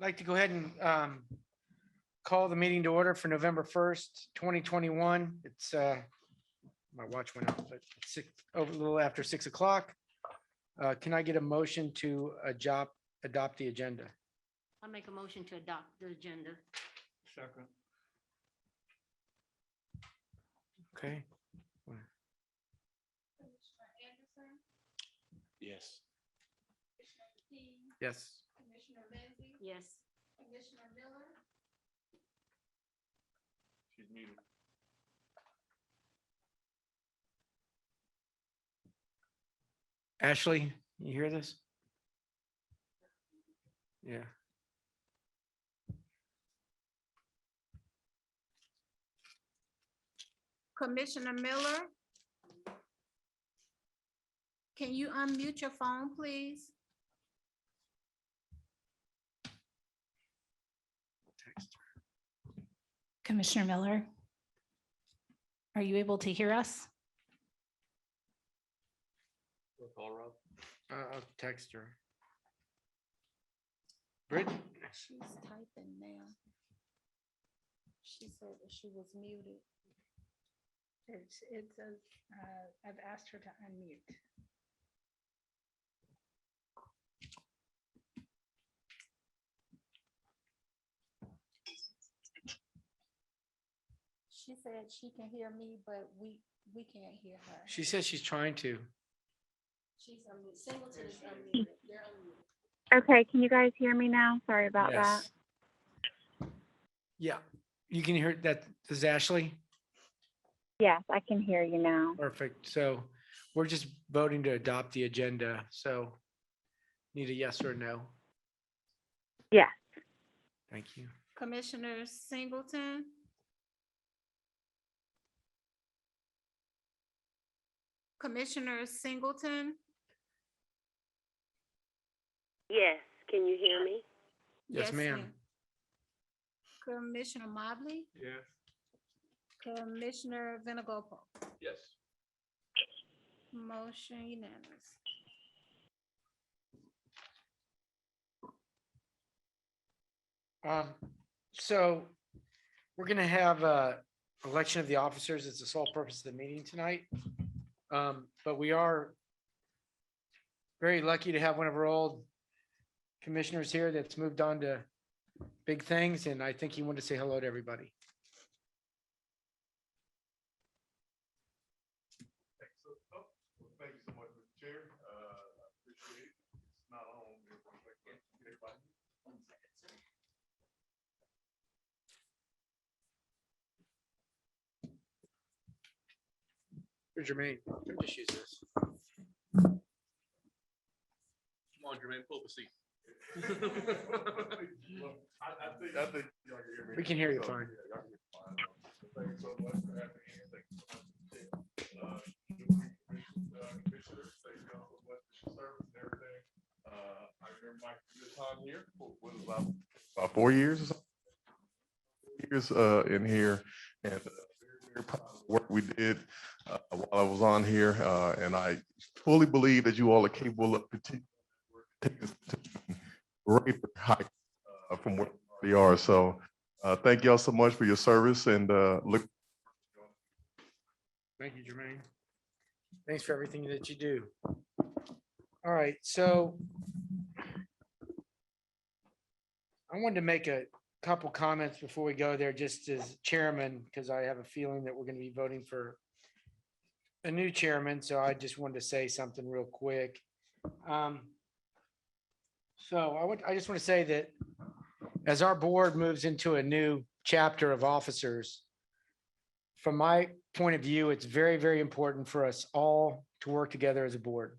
like to go ahead and call the meeting to order for November 1st, 2021. It's, my watch went off, but it's over a little after 6 o'clock. Can I get a motion to adopt the agenda? I'll make a motion to adopt the agenda. Second. Okay, Commissioner Anderson, Yes. Commissioner McKee, yes. Commissioner Lindsey, Yes. Commissioner Miller, She's muted. Ashley, you hear this? Yeah. Commissioner Miller. Can you unmute your phone, please? Commissioner Miller, are you able to hear us? Call Rob. I'll text her. Brid, She's typing now. She said that she was muted. It says, I've asked her to unmute. She said she can hear me, but we can't hear her. she says she's trying to. She's unmuted. Singleton is unmuted. They're unmuted. Okay, can you guys hear me now? Sorry about that. Yes. Yeah, you can hear that. This is Ashley. Yes, I can hear you now. Perfect. So we're just voting to adopt the agenda. So need a yes or no? Yes. Thank you. Commissioner Singleton. Commissioner Singleton. Yes, can you hear me? Yes, ma'am. Commissioner Mobley, Yes. Commissioner Vinagopo, Yes. motion unanimous. So we're gonna have election of the officers. It's the sole purpose of the meeting tonight. But we are very lucky to have one of our old commissioners here that's moved on to big things, and I think he wanted to say hello to everybody. Thank you so much, Mr. Chair. I appreciate it. It's not on. Everybody. Here's Jermaine. Just use this. Come on, Jermaine, pull up a seat. I think y'all can hear me. We can hear you fine. Yeah, y'all can hear me fine. Thank you so much for having me here. Thank you so much. Commissioner, thank y'all so much for your service and everything. I remember my time here, what was it, about 4 years or something? In here, and very proud of the work we did while I was on here, and I fully believe that you all are capable of continuing to take us to greater heights from where we are. So thank y'all so much for your service, and look. Thank you, Jermaine. Thanks for everything that you do. All right, so I wanted to make a couple comments before we go there, just as chairman, because I have a feeling that we're going to be voting for a new chairman. So I just wanted to say something real quick. So I just want to say that as our board moves into a new chapter of officers, from my point of view, it's very, very important for us all to work together as a board.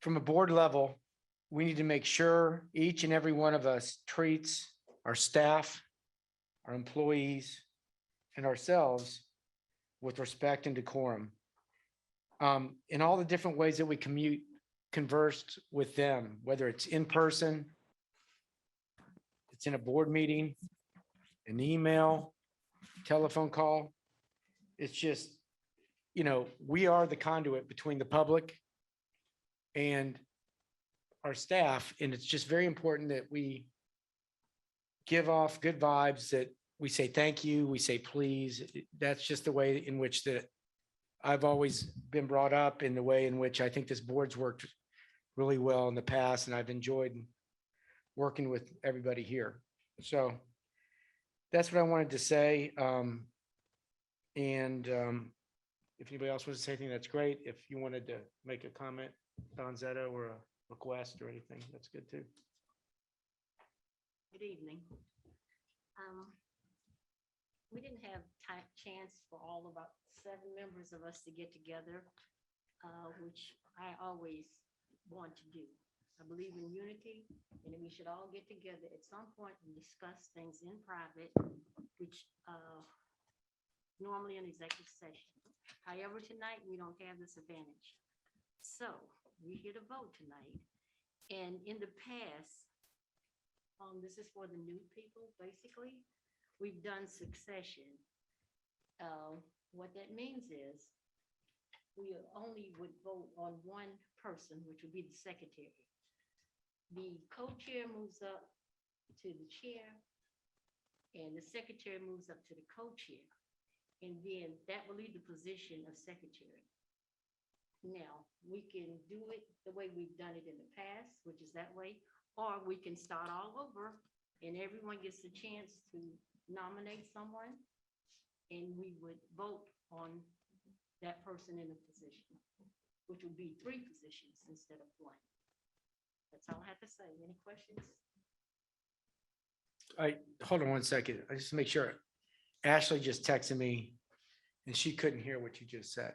From a board level, we need to make sure each and every one of us treats our staff, our employees, and ourselves with respect and decorum. In all the different ways that we conversed with them, whether it's in person, it's in a board meeting, an email, telephone call. It's just, we are the conduit between the public and our staff, and it's just very important that we give off good vibes, that we say thank you, we say please. That's just the way in which that I've always been brought up, in the way in which I think this board's worked really well in the past, and I've enjoyed working with everybody here. So that's what I wanted to say. If anybody else wants to say anything, that's great. If you wanted to make a comment, Don Zeta, or a request or anything, that's good too. Good evening. We didn't have chance for all about 7 members of us to get together, which I always want to do. I believe in unity, and we should all get together at some point and discuss things in private, which normally an executive session. However, tonight, we don't have this advantage. So we're here to vote tonight. And in the past, this is for the new people, basically. We've done succession. What that means is we only would vote on one person, which would be the secretary. The co-chair moves up to the chair, and the secretary moves up to the co-chair. And then that will leave the position of secretary. Now, we can do it the way we've done it in the past, which is that way, or we can start all over and everyone gets a chance to nominate someone, and we would vote on that person in a position, which would be 3 positions instead of 1. That's all I have to say. Any questions? Hold on one second. I just make sure. Ashley just texted me and she couldn't hear what you just said.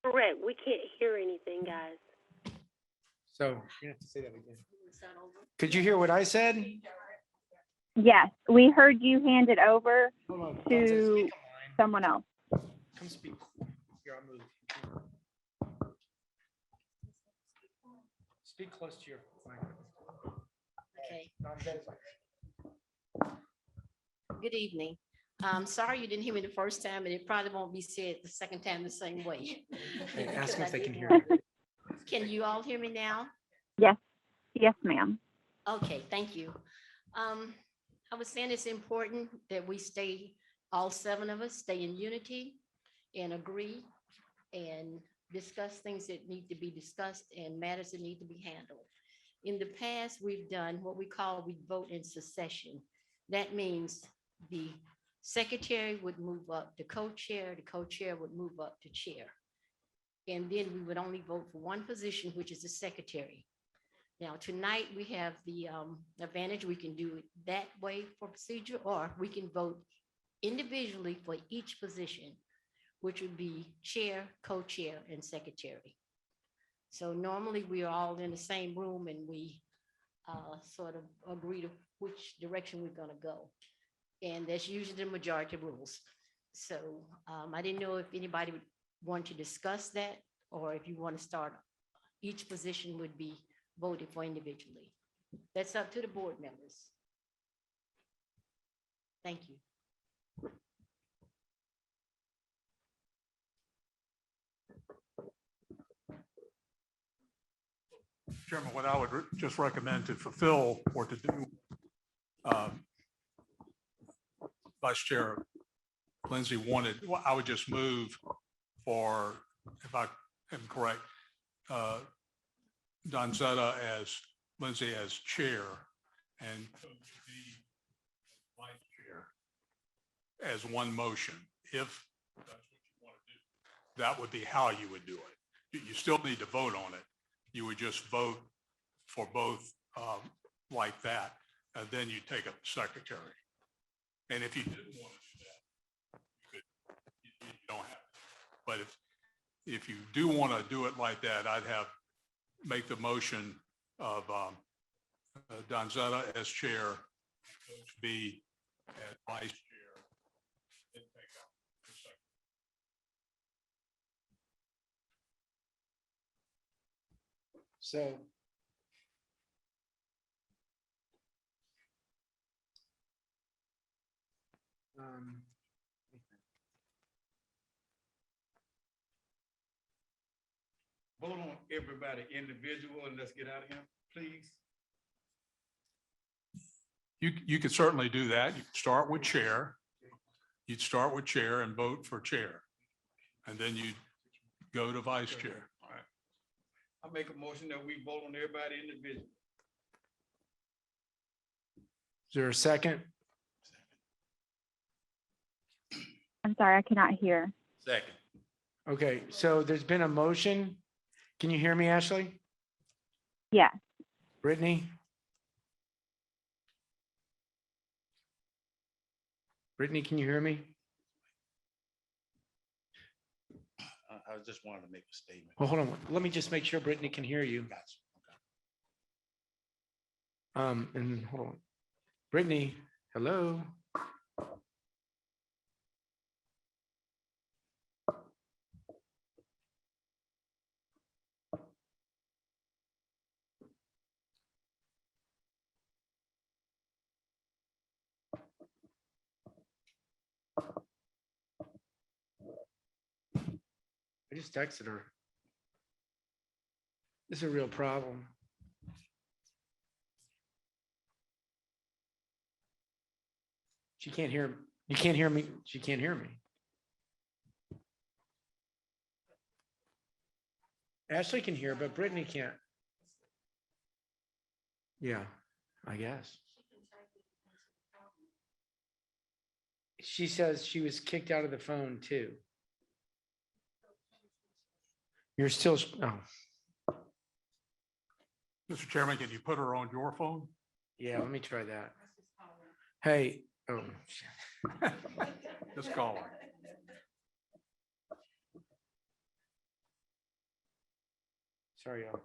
Correct. We can't hear anything, guys. So you have to say that again. Start over. Could you hear what I said? Yes, we heard you hand it over Hold on. to Speak online. someone else. Come speak. Here, I'll move. Speak close to your microphone. Okay. Don Zeta's Good evening. Sorry you didn't hear me the first time, and it probably won't be said the second time the same way. Hey, ask them if they can hear you. you. Can you all hear me now? Yes, ma'am. Okay, thank you. I was saying it's important that we stay, all 7 of us, stay in unity and agree and discuss things that need to be discussed and matters that need to be handled. In the past, we've done what we vote in succession. That means the secretary would move up to co-chair, the co-chair would move up to chair. And then we would only vote for 1 position, which is the secretary. Now, tonight, we have the advantage, we can do it that way for procedure, or we can vote individually for each position, which would be chair, co-chair, and secretary. So normally, we are all in the same room and we sort of agree to which direction we're gonna go. And that's usually the majority rules. So I didn't know if anybody would want to discuss that, or if you want to start, each position would be voted for individually. That's up to the board members. Thank you. Chairman, what I would just recommend to fulfill or to do, Vice Chair Lindsay wanted, well, I would just move for, if I am correct, Don Zeta as Lindsay as chair and Coach B as vice chair as one motion. If that's what you want to do, that would be how you would do it. You still need to vote on it. You would just vote for both like that, and then you take up the secretary. And if you didn't want to do that, you don't have to. But if you do want to do it like that, I'd make the motion of Don Zeta as chair, Coach B as vice chair, and take up the secretary. So. Vote everybody individual and let's get out of here, please? You could certainly do that. You could start with chair. You'd start with chair and vote for chair. And then you'd go to vice chair. All right. I make a motion that we vote on everybody individually. Is there a second? I'm sorry, I cannot hear. Second. Okay, so there's been a motion. Can you hear me, Ashley? Yes. Brittany? Brittany, can you hear me? I just wanted to make a statement. Well, hold on. Let me just make sure Brittany can hear you. Gotcha. Okay. And hold on. Brittany, hello? I just texted her. This is a real problem. She can't hear, you can't hear me. She can't hear me. Ashley can hear, but Brittany can't. Yeah, I guess. She says she was kicked out of the phone too. You're still, oh, Mr. Chairman, can you put her on your phone? yeah, let me try that. Hey, oh, shit. Just call her. Sorry, y'all.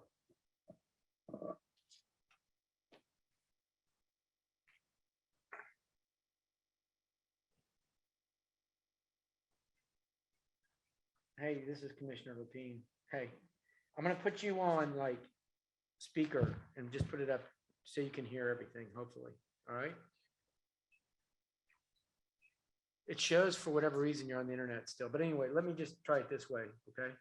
Hey, this is Commissioner Lapine. Hey, I'm gonna put you on like speaker and just put it up so you can hear everything, hopefully. All right? It shows for whatever reason you're on the internet still. But anyway, let me just try it this way, okay?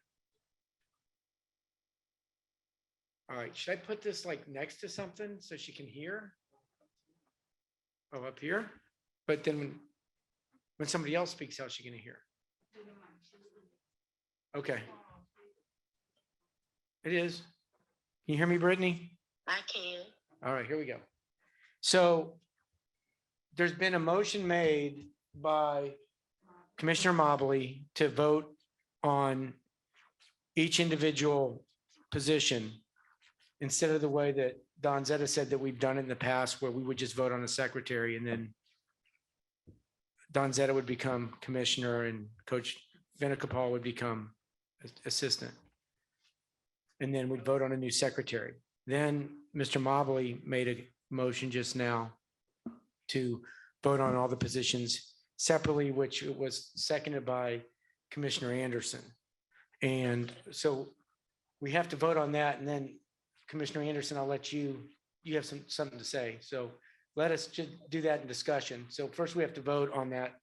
All right, should I put this like next to something so she can hear? Oh, up here? But then when somebody else speaks, how's she gonna hear? Okay. It is. Can you hear me, Brittany? I can. All right, here we go. So there's been a motion made by Commissioner Mobley to vote on each individual position instead of the way that Don Zetta said that we've done it in the past, where we would just vote on a secretary and then Don Zetta would become commissioner and Coach Vinicapal would become assistant. And then we'd vote on a new secretary. Then Mr. Mobley made a motion just now to vote on all the positions separately, which was seconded by Commissioner Anderson. And so we have to vote on that. And then Commissioner Anderson, I'll let you have something to say. So let us just do that in discussion. So first we have to vote on that.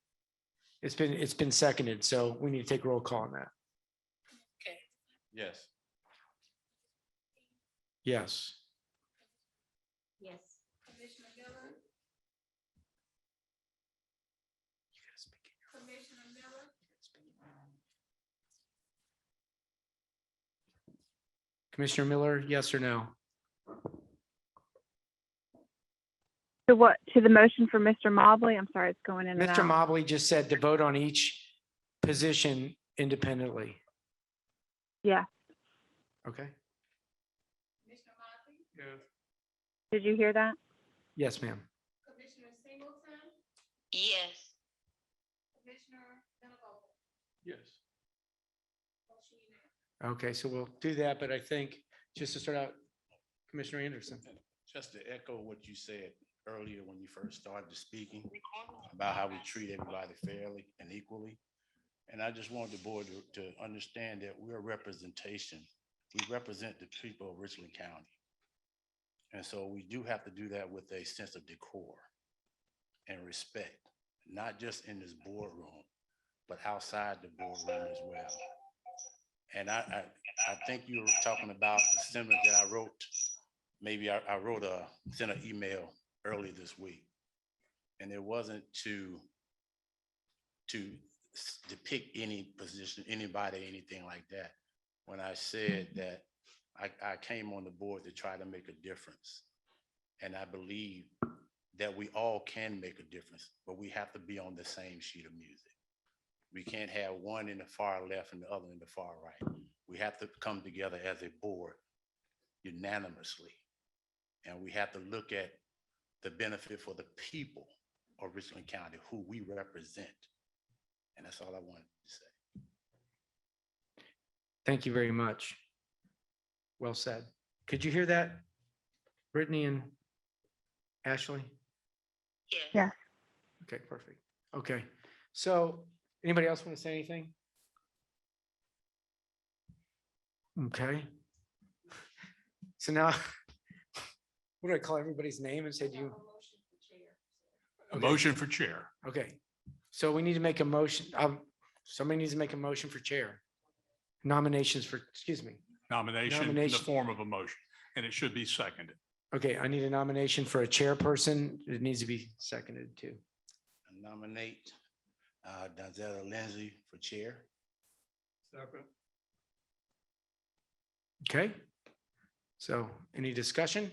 It's been seconded, so we need to take a roll call on that. Yes. Yes. Yes. Commissioner Miller, yes or no? So what, to the motion for Mr. Mobley? I'm sorry, it's going in and Mr. out. Mobley just said to vote on each position independently. Yeah. Okay. Yes. Did you hear that? Yes, ma'am. Yes. Yes. Okay, so we'll do that, but I think just to start out, Commissioner Anderson. Just to echo what you said earlier when you first started speaking about how we treat everybody fairly and equally. And I just want the board to understand that we're a representation. We represent the people of Richland County. And so we do have to do that with a sense of decor and respect, not just in this boardroom, but outside the boardroom as well. And I think you were talking about the sentiment that I wrote. Maybe I sent an email early this week. And it wasn't to depict any position, anybody, anything like that. When I said that I came on the board to try to make a difference. And I believe that we all can make a difference, but we have to be on the same sheet of music. We can't have one in the far left and the other in the far right. We have to come together as a board unanimously. And we have to look at the benefit for the people of Richland County, who we represent. And that's all I wanted to say. Thank you very much. Well said. Could you hear that, Brittany and Ashley? Yes. Okay, perfect. Okay, so anybody else want to say anything? Okay. So now, what do I call everybody's name and say, do you? Okay. Motion for chair. Okay, so we need to make a motion. Somebody needs to make a motion for chair. Nominations for, excuse me. Nomination in the Nomination. form of a motion, and it should be seconded. Okay, I need a nomination for a chairperson. It needs to be seconded too. I nominate Donzetta Lindsay for chair. Okay. So any discussion?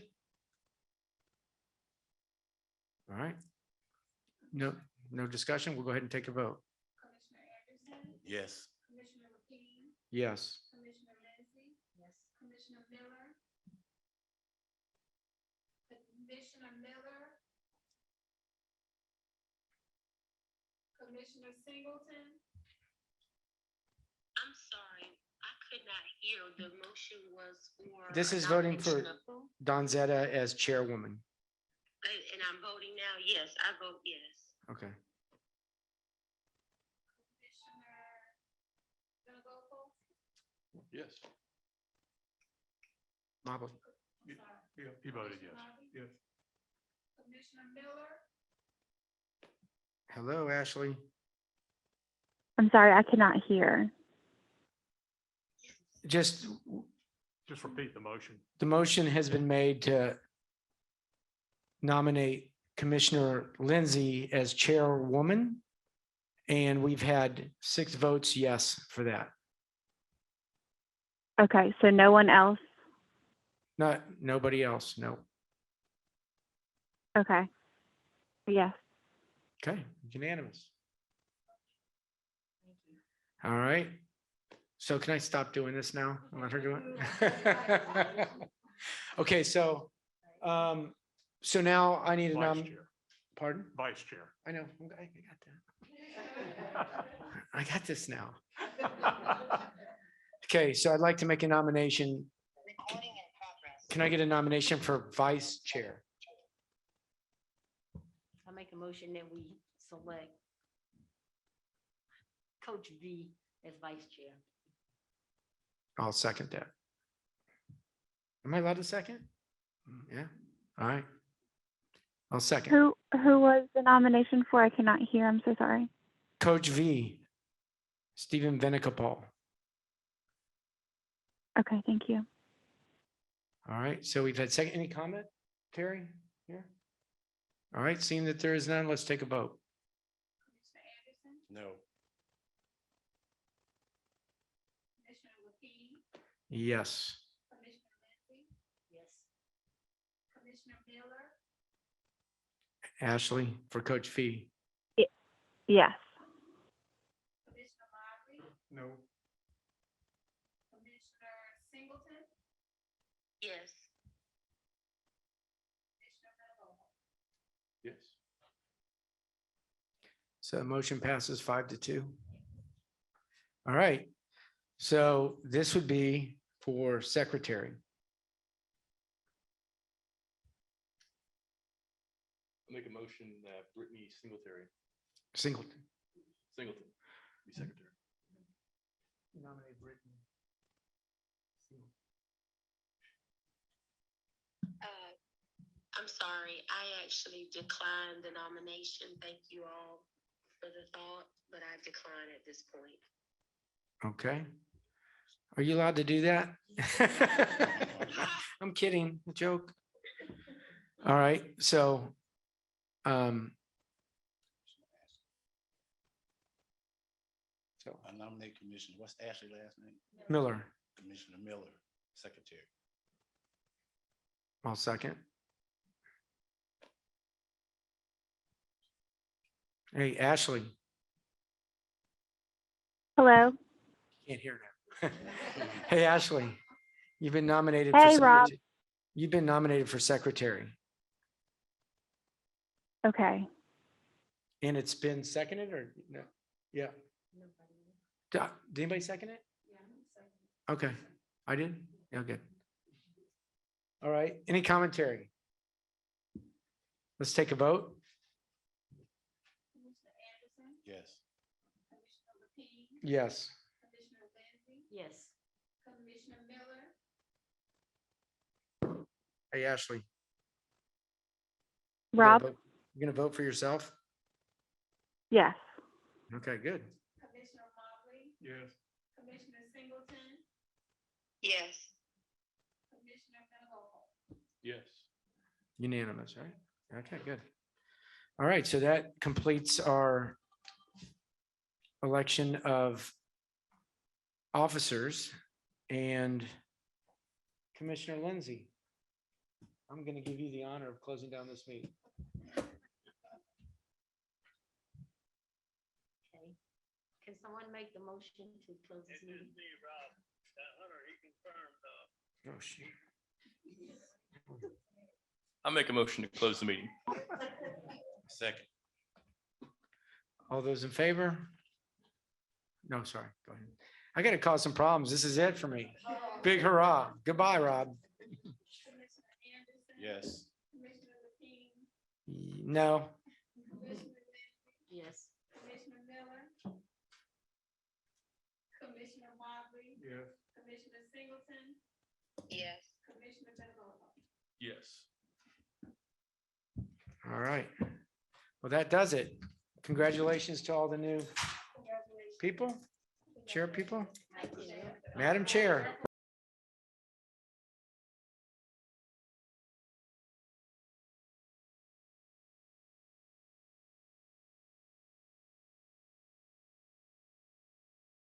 All right. No, no discussion. We'll go ahead and take a vote. Yes. Yes. Commissioner Singleton? I'm sorry, I could not hear. The motion was for. This is a voting for nomination of who? Donzetta as chairwoman. And I'm voting now. Yes, I vote yes. Okay. Yes. Mobley. He voted yes. Yes. Commissioner Miller? Hello, Ashley. I'm sorry, I cannot hear. Just, Just repeat the motion. the motion has been made to nominate Commissioner Lindsay as chairwoman. And we've had 6 votes yes for that. Okay, so no one else? Nobody else, no. Okay. Yes. Okay, unanimous. All right. So can I stop doing this now and let her do it? Okay, so now I need a Vice chair. pardon? Vice chair. I know, I got that. I got this now. Okay, so I'd like to make a nomination. Can I get a nomination for vice chair? I make a motion that we select Coach V as vice chair. I'll second that. Am I allowed to second? Yeah, all right. I'll second. Who was the nomination for? I cannot hear. I'm so sorry. Coach V, Stephen Venikapal. Okay, thank you. All right, so we've had second, any comment, Terry, here? All right, seeing that there is none, let's take a vote. No. Yes. Yes. Ashley, for Coach Fee. Yes. No. Yes. Yes. So the motion passes 5-2. All right, so this would be for secretary. I'll make a motion that Brittany Singletary, Singleton. Singleton, be secretary. Nominate Brittany. I'm sorry, I actually declined the nomination. Thank you all for the thought, but I decline at this point. Okay. Are you allowed to do that? I'm kidding, joke. All right, so, so I nominate Commissioner, what's Ashley last name? Miller, Commissioner Miller, Secretary. I'll second. Hey, Ashley, Hello. can't hear now. Hey, Ashley, you've been nominated. for Hey, Rob. secretary. You've been nominated for secretary, Okay. and it's been seconded or no? Yeah. Did anybody second it? Okay, I did? Yeah, good. All right, any commentary? Let's take a vote. Yes. Yes. Yes. Hey, Ashley. Rob? You're gonna vote for yourself? Yes. Okay, good. Yes. Yes. Yes. Unanimous, right? Okay, good. All right, so that completes our election of officers and Commissioner Lindsay. I'm going to give you the honor of closing down this meeting. Okay. Can someone make the motion to close this meeting? Oh, shoot. I'll make a motion to close the meeting. Second. All those in favor? No, sorry, go ahead. I got to cause some problems. This is it for me. Big hurrah. Goodbye, Rob. Yes. No. Yes. Yes. Yes. All right. Well, that does it. Congratulations to all the new people, chair people. Thank you. Madam Chair.